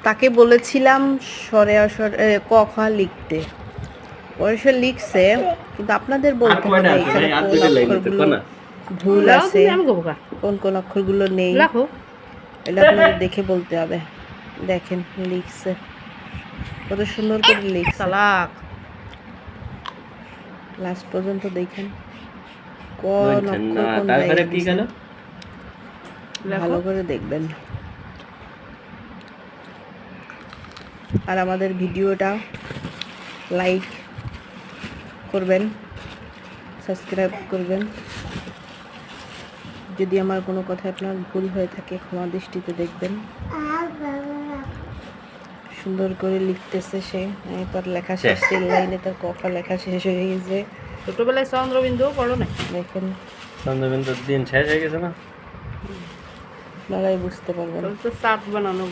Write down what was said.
তাকে বলেছিলাম স্বরে অস্বরে ক খ লিখতে, পরে সে লিখছে, কিন্তু আপনাদের বলতে হবে এখানে কোন অক্ষরগুলো ভুল আছে, কোন কোন অক্ষরগুলো নেই, এটা আপনাদের দেখে বলতে হবে। দেখেন লিখছে, কত সুন্দর করে লিখছে, লাস্ট পর্যন্ত দেখেন কোন অক্ষর কোন জায়গায় দিছে, ভালো করে দেখবেন। আর আমাদের ভিডিওটা লাইক করবেন, সাবস্ক্রাইব করবেন। যদি আমার কোনো কথা আপনার ভুল হয়ে থাকে ক্ষমা দৃষ্টিতে দেখবেন। সুন্দর করে লিখতেছে সে, তার লেখা শেষ, 3 লাইনে তার কথা লেখা শেষ হয়ে গেছে। ছোটবেলায় চন্দ্রবিন্দু পড়ো না? দেখেন চন্দ্রবিন্দুর দিন শেষ হয়ে গেছে না, আপনারাই বুঝতে পারবেন। তো চাট বানানো